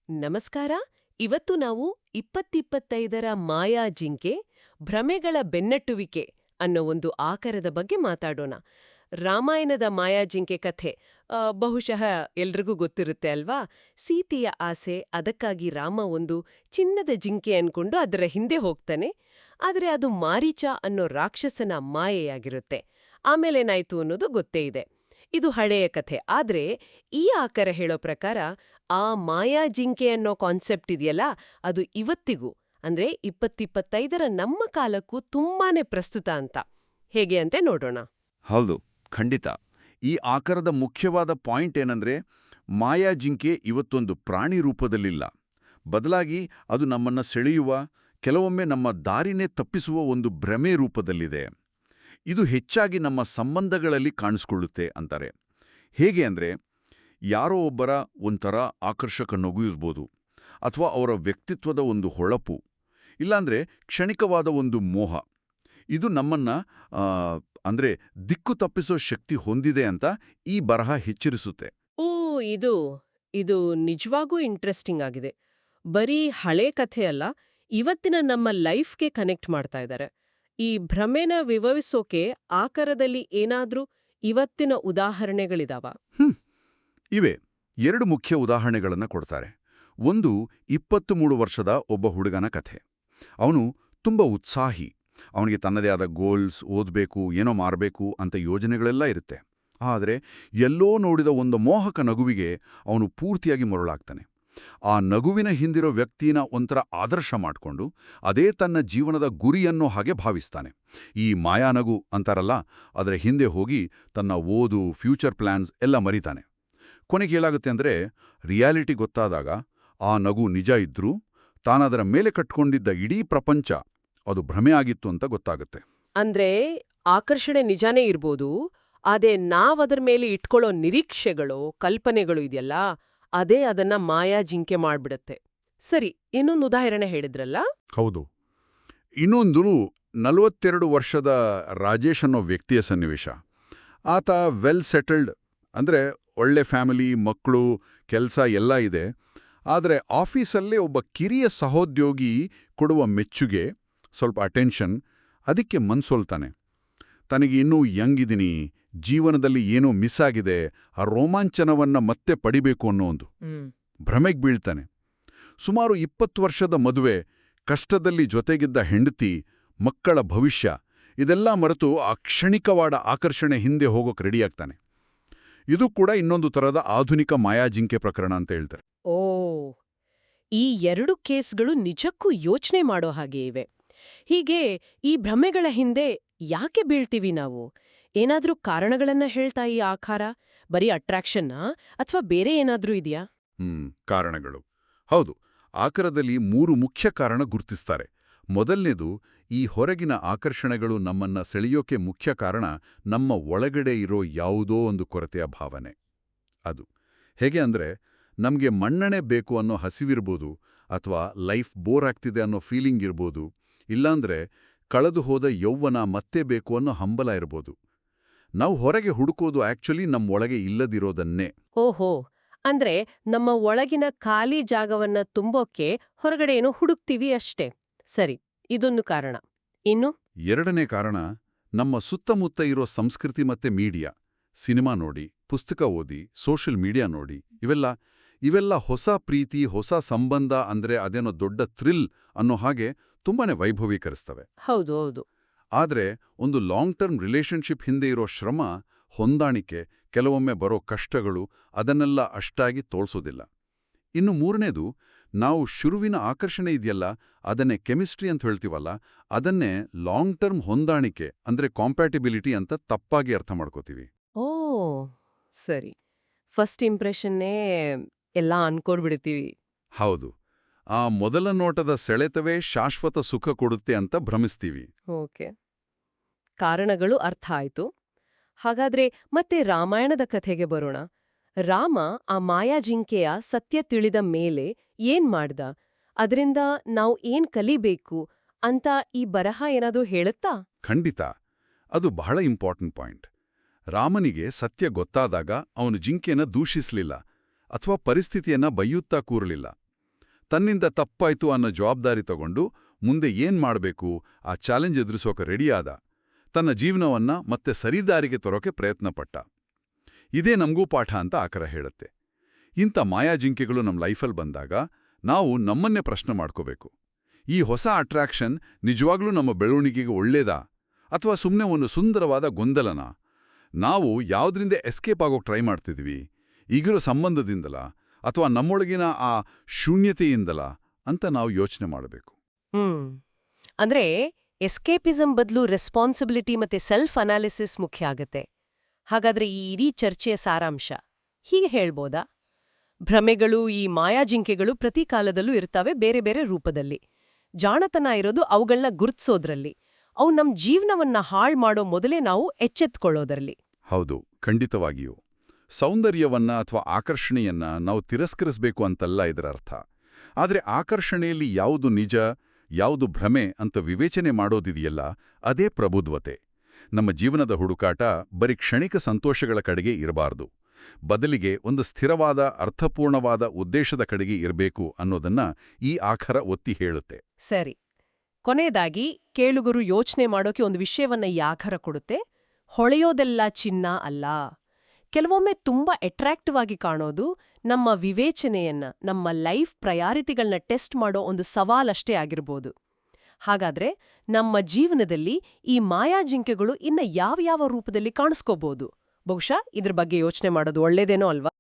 ನಮಸ್ಕಾರ. ಇವತ್ತು ನಾವು 2025ರ ಮಾಯಾ ಜಿಂಕೆ ಭ್ರಮೆಗಳ ಬೆನ್ನಟ್ಟುವಿಕೆ ಅನ್ನೋ ಒಂದು ಆಕರದ ಬಗ್ಗೆ ಮಾತಾಡೋಣ. ರಾಮಾಯಣದ ಮಾಯಾ ಜಿಂಕೆ ಕಥೆ ಬಹುಶಃ ಎಲ್ರಿಗೂ ಗೊತ್ತಿರುತ್ತೆ ಅಲ್ವಾ? ಸೀತೆಯ ಆಸೆ, ಅದಕ್ಕಾಗಿ ರಾಮ ಒಂದು ಚಿನ್ನದ ಜಿಂಕೆ ಅನ್ಕೊಂಡು ಅದರ ಹಿಂದೆ ಹೋಗ್ತಾನೆ. ಆದರೆ ಅದು ಮಾರೀಚ ಅನ್ನೋ ರಾಕ್ಷಸನ ಮಾಯೆಯಾಗಿರುತ್ತೆ. ಆಮೇಲೇನಾಯ್ತು ಅನ್ನೋದು ಗೊತ್ತೇ ಇದೆ. ಇದು ಹಳೆಯ ಕಥೆ. ಆದ್ರೆ ಈ ಆಕರ ಹೇಳೋ ಪ್ರಕಾರ ಆ ಮಾಯಾ ಜಿಂಕೆ ಅನ್ನೋ ಕಾನ್ಸೆಪ್ಟ್ ಇದೆಯಲ್ಲ, ಅದು ಇವತ್ತಿಗೂ ಅಂದ್ರೆ 2025ರ ನಮ್ಮ ಕಾಲಕ್ಕೂ ತುಂಬಾನೇ ಪ್ರಸ್ತುತ ಅಂತ. ಹೇಗೆ ಅಂತ ನೋಡೋಣ. ಹೌದು, ಖಂಡಿತ. ಈ ಆಕಾರದ ಮುಖ್ಯವಾದ ಪಾಯಿಂಟ್ ಏನಂದ್ರೆ, ಮಾಯಾ ಜಿಂಕೆ ಇವತ್ತೊಂದು ಪ್ರಾಣಿ ರೂಪದಲ್ಲಿಲ್ಲ. ಬದಲಾಗಿ ಅದು ನಮ್ಮನ್ನ ಸೆಳೆಯುವ, ಕೆಲವೊಮ್ಮೆ ನಮ್ಮ ದಾರಿನೇ ತಪ್ಪಿಸುವ ಒಂದು ಭ್ರಮೆ ರೂಪದಲ್ಲಿದೆ. ಇದು ಹೆಚ್ಚಾಗಿ ನಮ್ಮ ಸಂಬಂಧಗಳಲ್ಲಿ ಕಾಣಿಸ್ಕೊಳ್ಳುತ್ತೆ ಅಂತಾರೆ. ಹೇಗೆ ಅಂದ್ರೆ, ಯಾರೋ ಒಬ್ಬರ ಒಂಥರ ಆಕರ್ಷಕ ನಗುಯಿಸ್ಬೋದು, ಅಥವಾ ಅವರ ವ್ಯಕ್ತಿತ್ವದ ಒಂದು ಹೊಳಪು, ಇಲ್ಲಾಂದ್ರೆ ಕ್ಷಣಿಕವಾದ ಒಂದು ಮೋಹ. ಇದು ನಮ್ಮನ್ನ ಅಂದ್ರೆ ದಿಕ್ಕು ತಪ್ಪಿಸೋ ಶಕ್ತಿ ಹೊಂದಿದೆ ಅಂತ ಈ ಬರಹ ಎಚ್ಚರಿಸುತ್ತೆ. ಓ, ಇದು ನಿಜವಾಗೂ ಇಂಟ್ರೆಸ್ಟಿಂಗ್ ಆಗಿದೆ. ಬರೀ ಹಳೆ ಕಥೆ ಅಲ್ಲ, ಇವತ್ತಿನ ನಮ್ಮ ಲೈಫ್ಗೆ ಕನೆಕ್ಟ್ ಮಾಡ್ತಾ ಇದ್ದಾರೆ. ಈ ಭ್ರಮೆನ ವಿವರಿಸೋಕೆ ಆಕರದಲ್ಲಿ ಏನಾದ್ರೂ ಇವತ್ತಿನ ಉದಾಹರಣೆಗಳಿದಾವ? ಇವೆ. 2 ಮುಖ್ಯ ಉದಾಹರಣೆಗಳನ್ನು ಕೊಡ್ತಾರೆ. ಒಂದು 23 ವರ್ಷದ ಒಬ್ಬ ಹುಡುಗನ ಕಥೆ. ಅವನು ತುಂಬ ಉತ್ಸಾಹಿ. ಅವನಿಗೆ ತನ್ನದೇ ಆದ ಗೋಲ್ಸ್, ಓದಬೇಕು, ಏನೋ ಮಾರಬೇಕು ಅಂತ ಯೋಜನೆಗಳೆಲ್ಲ ಇರುತ್ತೆ. ಆದರೆ ಎಲ್ಲೋ ನೋಡಿದ ಒಂದು ಮೋಹಕ ನಗುವಿಗೆ ಅವನು ಪೂರ್ತಿಯಾಗಿ ಮರುಳಾಗ್ತಾನೆ. ಆ ನಗುವಿನ ಹಿಂದಿರೋ ವ್ಯಕ್ತಿನ ಒಂಥರ ಆದರ್ಶ ಮಾಡಿಕೊಂಡು ಅದೇ ತನ್ನ ಜೀವನದ ಗುರಿಯನ್ನೋ ಹಾಗೆ ಭಾವಿಸ್ತಾನೆ. ಈ ಮಾಯಾನಗು ಅಂತಾರಲ್ಲ, ಅದರ ಹಿಂದೆ ಹೋಗಿ ತನ್ನ ಓದು, ಫ್ಯೂಚರ್ ಪ್ಲಾನ್ಸ್ ಎಲ್ಲ ಮರಿತಾನೆ. ಕೊನೆಗೆ ಏನಾಗುತ್ತೆ ಅಂದರೆ, ರಿಯಾಲಿಟಿ ಗೊತ್ತಾದಾಗ ಆ ನಗು ನಿಜ ಇದ್ರೂ ತಾನದರ ಮೇಲೆ ಕಟ್ಕೊಂಡಿದ್ದ ಇಡೀ ಪ್ರಪಂಚ ಅದು ಭ್ರಮೆ ಆಗಿತ್ತು ಅಂತ ಗೊತ್ತಾಗುತ್ತೆ. ಅಂದ್ರೆ ಆಕರ್ಷಣೆ ನಿಜಾನೇ ಇರ್ಬೋದು, ಅದೇ ನಾವದರ ಮೇಲೆ ಇಟ್ಕೊಳ್ಳೋ ನಿರೀಕ್ಷೆಗಳು, ಕಲ್ಪನೆಗಳು ಇದೆಯಲ್ಲ, ಅದೇ ಅದನ್ನ ಮಾಯಾ ಜಿಂಕೆ ಮಾಡ್ಬಿಡತ್ತೆ. ಸರಿ, ಇನ್ನೊಂದು ಉದಾಹರಣೆ ಹೇಳಿದ್ರಲ್ಲ? ಹೌದು. ಇನ್ನೊಂದು 42 ವರ್ಷದ ರಾಜೇಶ್ ಅನ್ನೋ ವ್ಯಕ್ತಿಯ ಸನ್ನಿವೇಶ. ಆತ ವೆಲ್ ಸೆಟಲ್ಡ್, ಅಂದ್ರೆ ಒಳ್ಳೆ ಫ್ಯಾಮಿಲಿ, ಮಕ್ಕಳು, ಕೆಲಸ ಎಲ್ಲ ಇದೆ. ಆದರೆ ಆಫೀಸಲ್ಲೇ ಒಬ್ಬ ಕಿರಿಯ ಸಹೋದ್ಯೋಗಿ ಕೊಡುವ ಮೆಚ್ಚುಗೆ, ಸ್ವಲ್ಪ ಅಟೆನ್ಷನ್, ಅದಕ್ಕೆ ಮನ್ಸೋಲ್ತಾನೆ. ತನಗೆ ಇನ್ನೂ ಯಂಗಿದ್ದೀನಿ, ಜೀವನದಲ್ಲಿ ಏನೋ ಮಿಸ್ ಆಗಿದೆ, ಆ ರೋಮಾಂಚನವನ್ನ ಮತ್ತೆ ಪಡಿಬೇಕು ಅನ್ನೋ ಒಂದು ಭ್ರಮೆಗೆ ಬೀಳ್ತಾನೆ. ಸುಮಾರು 20 ವರ್ಷದ ಮದುವೆ, ಕಷ್ಟದಲ್ಲಿ ಜೊತೆಗಿದ್ದ ಹೆಂಡತಿ, ಮಕ್ಕಳ ಭವಿಷ್ಯ, ಇದೆಲ್ಲ ಮರೆತು ಆ ಕ್ಷಣಿಕವಾದ ಆಕರ್ಷಣೆ ಹಿಂದೆ ಹೋಗೋಕೆ ರೆಡಿಯಾಗ್ತಾನೆ. ಇದು ಕೂಡ ಇನ್ನೊಂದು ತರದ ಆಧುನಿಕ ಮಾಯಾಜಿಂಕೆ ಪ್ರಕರಣ ಅಂತ ಹೇಳ್ತಾರೆ. ಓ, ಈ 2 ಕೇಸ್ಗಳು ನಿಜಕ್ಕೂ ಯೋಚನೆ ಮಾಡೋ ಹಾಗೆ ಇವೆ. ಹೀಗೆ ಈ ಭ್ರಮೆಗಳ ಹಿಂದೆ ಯಾಕೆ ಬೀಳ್ತೀವಿ ನಾವು? ಏನಾದ್ರೂ ಕಾರಣಗಳನ್ನ ಹೇಳ್ತಾ ಈ ಆಕಾರ? ಬರೀ ಅಟ್ರಾಕ್ಷನ್ನಾ ಅಥವಾ ಬೇರೆ ಏನಾದ್ರೂ ಇದೆಯಾ? ಕಾರಣಗಳು. ಹೌದು, ಆಕಾರದಲ್ಲಿ 3 ಮುಖ್ಯ ಕಾರಣ ಗುರ್ತಿಸ್ತಾರೆ. ಮೊದಲನೇದು, ಈ ಹೊರಗಿನ ಆಕರ್ಷಣೆಗಳು ನಮ್ಮನ್ನ ಸೆಳೆಯೋಕೆ ಮುಖ್ಯ ಕಾರಣ ನಮ್ಮ ಒಳಗಡೆ ಇರೋ ಯಾವುದೋ ಒಂದು ಕೊರತೆಯ ಭಾವನೆ. ಅದು ಹೇಗೆ ಅಂದ್ರೆ, ನಮ್ಗೆ ಮನ್ನಣೆ ಬೇಕು ಅನ್ನೋ ಹಸಿವಿರ್ಬೋದು, ಅಥವಾ ಲೈಫ್ ಬೋರ್ ಆಗ್ತಿದೆ ಅನ್ನೋ ಫೀಲಿಂಗ್ ಇರ್ಬೋದು, ಇಲ್ಲಾಂದ್ರೆ ಕಳೆದು ಹೋದ ಯೌವನ ಮತ್ತೆ ಬೇಕು ಅನ್ನೋ ಹಂಬಲ ಇರ್ಬೋದು. ನಾವು ಹೊರಗೆ ಹುಡುಕೋದು ಆಕ್ಚುಲಿ ನಮ್ಮೊಳಗೆ ಇಲ್ಲದಿರೋದನ್ನೇ. ಓಹೋ, ಅಂದ್ರೆ ನಮ್ಮ ಒಳಗಿನ ಖಾಲಿ ಜಾಗವನ್ನ ತುಂಬೋಕೆ ಹೊರಗಡೆ ಏನೋ ಹುಡುಕ್ತೀವಿ ಅಷ್ಟೇ. ಸರಿ, ಇದೊಂದು ಕಾರಣ. ಇನ್ನು 2ನೇ ಕಾರಣ, ನಮ್ಮ ಸುತ್ತಮುತ್ತ ಇರೋ ಸಂಸ್ಕೃತಿ ಮತ್ತೆ ಮೀಡಿಯಾ. ಸಿನಿಮಾ ನೋಡಿ, ಪುಸ್ತಕ ಓದಿ, ಸೋಷಿಯಲ್ ಮೀಡಿಯಾ ನೋಡಿ, ಇವೆಲ್ಲ ಹೊಸ ಪ್ರೀತಿ, ಹೊಸ ಸಂಬಂಧ ಅಂದ್ರೆ ಅದೇನೋ ದೊಡ್ಡ ಥ್ರಿಲ್ ಅನ್ನೋ ಹಾಗೆ ತುಂಬಾನೇ ವೈಭವೀಕರಿಸ್ತವೆ. ಹೌದು ಹೌದು. ಆದ್ರೆ ಒಂದು ಲಾಂಗ್ ಟರ್ಮ್ ರಿಲೇಶನ್ಶಿಪ್ ಹಿಂದೆ ಇರೋ ಶ್ರಮ, ಹೊಂದಾಣಿಕೆ, ಕೆಲವೊಮ್ಮೆ ಬರೋ ಕಷ್ಟಗಳು, ಅದನ್ನೆಲ್ಲ ಅಷ್ಟಾಗಿ ತೋಳ್ಸೋದಿಲ್ಲ. ಇನ್ನು 3ನೇದು, ನಾವು ಶುರುವಿನ ಆಕರ್ಷಣೆ ಇದೆಯಲ್ಲ, ಅದನ್ನೇ ಕೆಮಿಸ್ಟ್ರಿ ಅಂತ ಹೇಳ್ತೀವಲ್ಲ, ಅದನ್ನೇ ಲಾಂಗ್ ಟರ್ಮ್ ಹೊಂದಾಣಿಕೆ ಅಂದ್ರೆ ಕಾಂಪ್ಯಾಟಿಬಿಲಿಟಿ ಅಂತ ತಪ್ಪಾಗಿ ಅರ್ಥ ಮಾಡ್ಕೋತೀವಿ. ಓ ಸರಿ, ಫಸ್ಟ್ ಇಂಪ್ರೆಷನ್ನೇ ಎಲ್ಲ ಅನ್ಕೊಂಡ್ಬಿಡ್ತೀವಿ. ಹೌದು, ಆ ಮೊದಲ ನೋಟದ ಸೆಳೆತವೇ ಶಾಶ್ವತ ಸುಖ ಕೊಡುತ್ತೆ ಅಂತ ಭ್ರಮಿಸ್ತೀವಿ. ಓಕೆ, ಕಾರಣಗಳು ಅರ್ಥ ಆಯ್ತು. ಹಾಗಾದ್ರೆ ಮತ್ತೆ ರಾಮಾಯಣದ ಕಥೆಗೆ ಬರೋಣ. ರಾಮ ಆ ಮಾಯಾಜಿಂಕೆಯ ಸತ್ಯ ತಿಳಿದ ಮೇಲೆ ಏನ್ ಮಾಡ್ದ? ಅದರಿಂದ ನಾವು ಏನ್ ಕಲಿಬೇಕು ಅಂತ ಈ ಬರಹ ಏನಾದ್ರೂ ಹೇಳುತ್ತಾ? ಖಂಡಿತ, ಅದು ಬಹಳ ಇಂಪಾರ್ಟೆಂಟ್ ಪಾಯಿಂಟ್. ರಾಮನಿಗೆ ಸತ್ಯ ಗೊತ್ತಾದಾಗ ಅವನು ಜಿಂಕೆನ ದೂಷಿಸ್ಲಿಲ್ಲ ಅಥವಾ ಪರಿಸ್ಥಿತಿಯನ್ನ ಬೈಯುತ್ತಾ ಕೂರಲಿಲ್ಲ. ತನ್ನಿಂದ ತಪ್ಪಾಯ್ತು ಅನ್ನೋ ಜವಾಬ್ದಾರಿ ತಗೊಂಡು ಮುಂದೆ ಏನ್ ಮಾಡಬೇಕು ಆ ಚಾಲೆಂಜ್ ಎದುರಿಸೋಕೆ ರೆಡಿಯಾದ. ತನ್ನ ಜೀವನವನ್ನ ಮತ್ತೆ ಸರಿದಾರಿಗೆ ತರೋಕೆ ಪ್ರಯತ್ನಪಟ್ಟ. ಇದೇ ನಮಗೂ ಪಾಠ ಅಂತ ಆಕರ ಹೇಳುತ್ತೆ. ಇಂಥ ಮಾಯಾಜಿಂಕೆಗಳು ನಮ್ಮ ಲೈಫಲ್ಲಿ ಬಂದಾಗ ನಾವು ನಮ್ಮನ್ನೇ ಪ್ರಶ್ನೆ ಮಾಡ್ಕೋಬೇಕು. ಈ ಹೊಸ ಅಟ್ರಾಕ್ಷನ್ ನಿಜವಾಗ್ಲೂ ನಮ್ಮ ಬೆಳವಣಿಗೆಗೆ ಒಳ್ಳೇದಾ ಅಥವಾ ಸುಮ್ಮನೆ ಒಂದು ಸುಂದರವಾದ ಗೊಂದಲನಾ? ನಾವು ಯಾವುದರಿಂದ ಎಸ್ಕೇಪ್ ಆಗೋಕೆ ಟ್ರೈ ಮಾಡ್ತಿದ್ವಿ? ಈಗಿರೋ ಸಂಬಂಧದಿಂದಲ ಅಥವಾ ನಮ್ಮೊಳಗಿನ ಆ ಶೂನ್ಯತೆಯಿಂದಲ ಅಂತ ನಾವು ಯೋಚನೆ ಮಾಡಬೇಕು. ಅಂದ್ರೆ ಎಸ್ಕೇಪಿಸಂ ಬದಲು ರೆಸ್ಪಾನ್ಸಿಬಿಲಿಟಿ ಮತ್ತೆ ಸೆಲ್ಫ್ ಅನಾಲಿಸಿಸ್ ಮುಖ್ಯ ಆಗತ್ತೆ. ಹಾಗಾದ್ರೆ ಈ ಇಡೀ ಚರ್ಚೆಯ ಸಾರಾಂಶ ಹೀಗೆ ಹೇಳ್ಬೋದಾ? ಭ್ರಮೆಗಳು, ಈ ಮಾಯಾಜಿಂಕೆಗಳು ಪ್ರತಿ ಕಾಲದಲ್ಲೂ ಇರ್ತವೆ, ಬೇರೆ ಬೇರೆ ರೂಪದಲ್ಲಿ. ಜಾಣತನ ಇರೋದು ಅವುಗಳನ್ನ ಗುರ್ತಿಸೋದ್ರಲ್ಲಿ, ಅವು ನಮ್ಮ ಜೀವನವನ್ನ ಹಾಳು ಮಾಡೋ ಮೊದಲೇ ನಾವು ಎಚ್ಚೆತ್ಕೊಳ್ಳೋದ್ರಲ್ಲಿ. ಹೌದು, ಖಂಡಿತವಾಗಿಯೂ. ಸೌಂದರ್ಯವನ್ನ ಅಥವಾ ಆಕರ್ಷಣೆಯನ್ನ ನಾವು ತಿರಸ್ಕರಿಸಬೇಕು ಅಂತಲ್ಲ ಇದರ ಅರ್ಥ. ಆದರೆ ಆಕರ್ಷಣೆಯಲ್ಲಿ ಯಾವುದು ನಿಜ, ಯಾವುದು ಭ್ರಮೆ ಅಂತ ವಿವೇಚನೆ ಮಾಡೋದಿದೆಯಲ್ಲ, ಅದೇ ಪ್ರಬುದ್ಧತೆ. ನಮ್ಮ ಜೀವನದ ಹುಡುಕಾಟ ಬರೀ ಕ್ಷಣಿಕ ಸಂತೋಷಗಳ ಕಡೆಗೆ ಇರಬಾರ್ದು. ಬದಲಿಗೆ ಒಂದು ಸ್ಥಿರವಾದ, ಅರ್ಥಪೂರ್ಣವಾದ ಉದ್ದೇಶದ ಕಡೆಗೆ ಇರಬೇಕು ಅನ್ನೋದನ್ನ ಈ ಆಖರ ಒತ್ತಿ ಹೇಳುತ್ತೆ. ಸರಿ. ಕೊನೆಯದಾಗಿ ಕೇಳುಗರು ಯೋಚನೆ ಮಾಡೋಕೆ ಒಂದು ವಿಷಯವನ್ನ ಈ ಆಖರ ಕೊಡುತ್ತೆ. ಹೊಳೆಯೋದೆಲ್ಲ ಚಿನ್ನ ಅಲ್ಲ. ಕೆಲವೊಮ್ಮೆ ತುಂಬಾ ಅಟ್ರಾಕ್ಟಿವ್ ಆಗಿ ಕಾಣೋದು ನಮ್ಮ ವಿವೇಚನೆಯನ್ನ, ನಮ್ಮ ಲೈಫ್ ಪ್ರಯಾರಿಟಿಗಳನ್ನ ಟೆಸ್ಟ್ ಮಾಡೋ ಒಂದು ಸವಾಲಷ್ಟೇ ಆಗಿರ್ಬೋದು. ಹಾಗಾದ್ರೆ ನಮ್ಮ ಜೀವನದಲ್ಲಿ ಈ ಮಾಯಾಜಿಂಕೆಗಳು ಇನ್ನ ಯಾವ ರೂಪದಲ್ಲಿ ಕಾಣಿಸ್ಕೋಬಹುದು? ಬಹುಶಃ ಇದ್ರ ಬಗ್ಗೆ ಯೋಚನೆ ಮಾಡೋದು ಒಳ್ಳೇದೇನೋ ಅಲ್ವಾ?